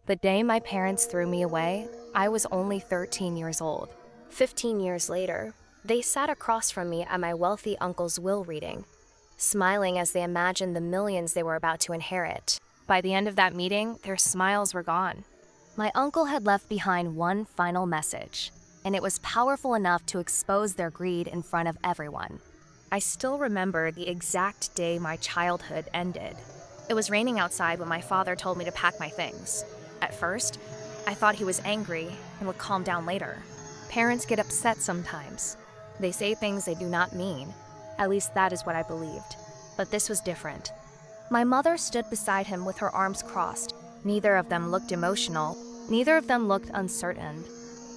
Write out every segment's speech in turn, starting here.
The day my parents threw me away, I was only 13 years old. 15 years later, they sat across from me at my wealthy uncle's will reading, smiling as they imagined the millions they were about to inherit. By the end of that meeting, their smiles were gone. My uncle had left behind one final message, and it was powerful enough to expose their greed in front of everyone. I still remember the exact day my childhood ended. It was raining outside when my father told me to pack my things. At first, I thought he was angry and would calm down later. Parents get upset sometimes. They say things they do not mean. At least that is what I believed. But this was different. My mother stood beside him with her arms crossed. Neither of them looked emotional. Neither of them looked uncertain.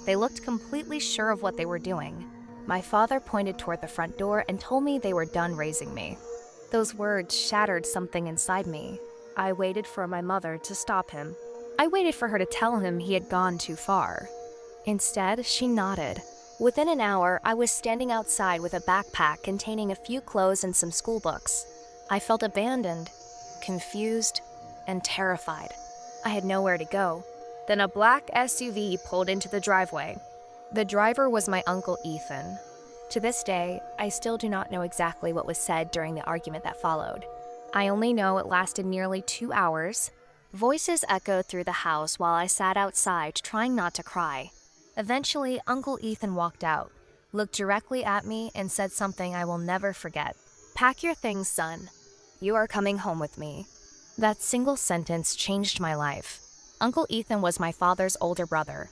They looked completely sure of what they were doing. My father pointed toward the front door and told me they were done raising me. Those words shattered something inside me. I waited for my mother to stop him. I waited for her to tell him he had gone too far. Instead, she nodded. Within an hour, I was standing outside with a backpack containing a few clothes and some school books. I felt abandoned, confused, and terrified. I had nowhere to go. Then a black SUV pulled into the driveway. The driver was my Uncle Ethan. To this day, I still do not know exactly what was said during the argument that followed. I only know it lasted nearly 2 hours. Voices echoed through the house while I sat outside, trying not to cry. Eventually, Uncle Ethan walked out, looked directly at me, and said something I will never forget. "Pack your things, son. You are coming home with me." That single sentence changed my life. Uncle Ethan was my father's older brother.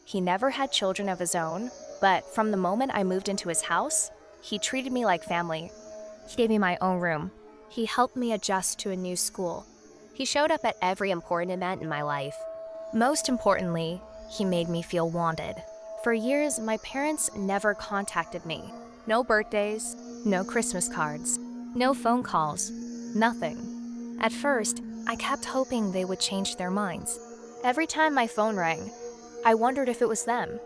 He never had children of his own, but from the moment I moved into his house, he treated me like family. He gave me my own room. He helped me adjust to a new school. He showed up at every important event in my life. Most importantly, he made me feel wanted. For years, my parents never contacted me. No birthdays, no Christmas cards, no phone calls, nothing. At first, I kept hoping they would change their minds. Every time my phone rang, I wondered if it was them.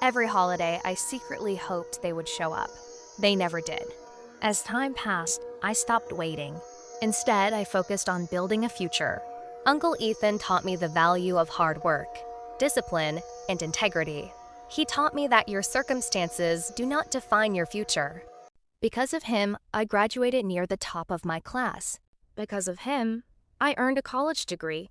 Every holiday, I secretly hoped they would show up. They never did. As time passed, I stopped waiting. Instead, I focused on building a future. Uncle Ethan taught me the value of hard work, discipline, and integrity. He taught me that your circumstances do not define your future. Because of him, I graduated near the top of my class. Because of him, I earned a college degree.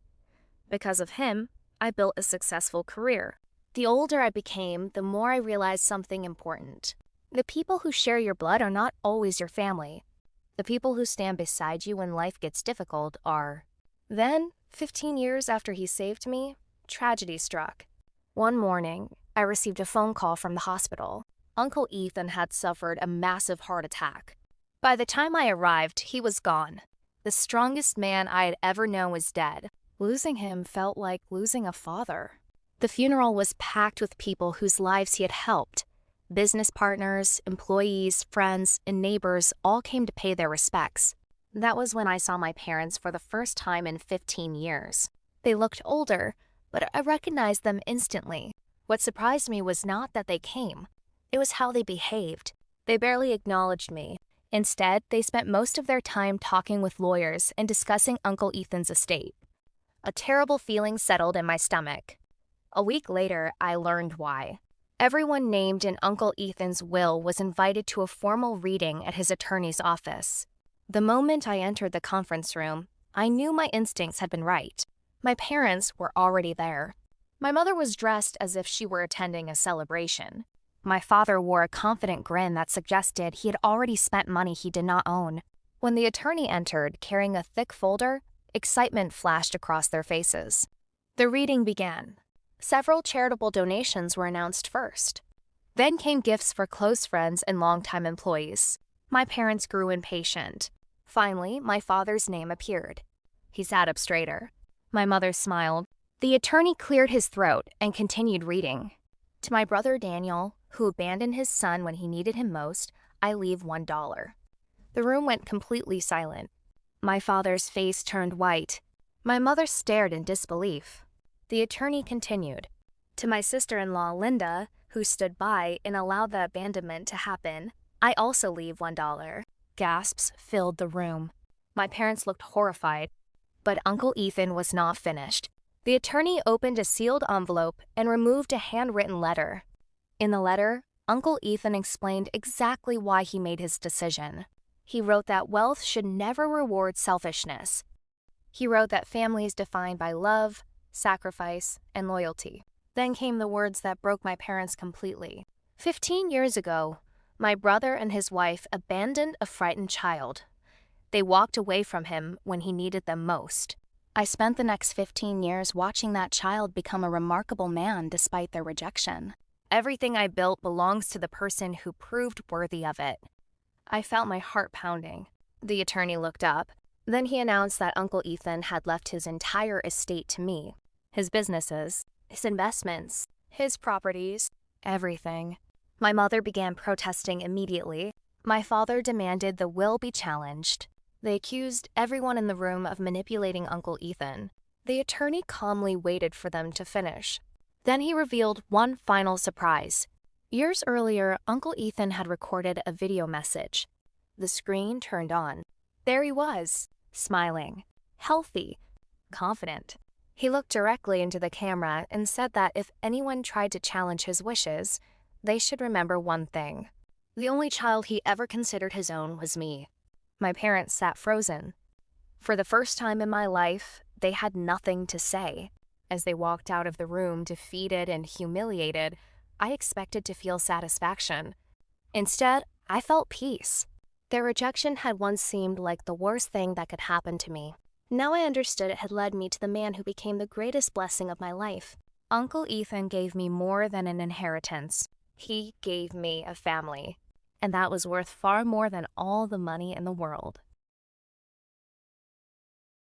Because of him, I built a successful career. The older I became, the more I realized something important. The people who share your blood are not always your family. The people who stand beside you when life gets difficult are. Then, 15 years after he saved me, tragedy struck. One morning, I received a phone call from the hospital. Uncle Ethan had suffered a massive heart attack. By the time I arrived, he was gone. The strongest man I had ever known was dead. Losing him felt like losing a father. The funeral was packed with people whose lives he had helped. Business partners, employees, friends, and neighbors all came to pay their respects. That was when I saw my parents for the first time in 15 years. They looked older, but I recognized them instantly. What surprised me was not that they came. It was how they behaved. They barely acknowledged me. Instead, they spent most of their time talking with lawyers and discussing Uncle Ethan's estate. A terrible feeling settled in my stomach. A week later, I learned why. Everyone named in Uncle Ethan's will was invited to a formal reading at his attorney's office. The moment I entered the conference room, I knew my instincts had been right. My parents were already there. My mother was dressed as if she were attending a celebration. My father wore a confident grin that suggested he had already spent money he did not own. When the attorney entered, carrying a thick folder, excitement flashed across their faces. The reading began. Several charitable donations were announced first. Then came gifts for close friends and longtime employees. My parents grew impatient. Finally, my father's name appeared. He sat up straighter. My mother smiled. The attorney cleared his throat and continued reading. To my brother Daniel, who abandoned his son when he needed him most, I leave $1. The room went completely silent. My father's face turned white. My mother stared in disbelief. The attorney continued. To my sister-in-law, Linda, who stood by and allowed the abandonment to happen, I also leave $1. Gasps filled the room. My parents looked horrified. But Uncle Ethan was not finished. The attorney opened a sealed envelope and removed a handwritten letter. In the letter, Uncle Ethan explained exactly why he made his decision. He wrote that wealth should never reward selfishness. He wrote that family is defined by love, sacrifice, and loyalty. Then came the words that broke my parents completely. 15 years ago, my brother and his wife abandoned a frightened child. They walked away from him when he needed them most. I spent the next 15 years watching that child become a remarkable man despite their rejection. Everything I built belongs to the person who proved worthy of it. I felt my heart pounding. The attorney looked up. Then he announced that Uncle Ethan had left his entire estate to me. His businesses, his investments, his properties, everything. My mother began protesting immediately. My father demanded the will be challenged. They accused everyone in the room of manipulating Uncle Ethan. The attorney calmly waited for them to finish. Then he revealed one final surprise. Years earlier, Uncle Ethan had recorded a video message. The screen turned on. There he was, smiling, healthy, confident. He looked directly into the camera and said that if anyone tried to challenge his wishes, they should remember one thing. The only child he ever considered his own was me. My parents sat frozen. For the first time in my life, they had nothing to say. As they walked out of the room defeated and humiliated, I expected to feel satisfaction. Instead, I felt peace. Their rejection had once seemed like the worst thing that could happen to me. Now I understood it had led me to the man who became the greatest blessing of my life. Uncle Ethan gave me more than an inheritance. He gave me a family. And that was worth far more than all the money in the world.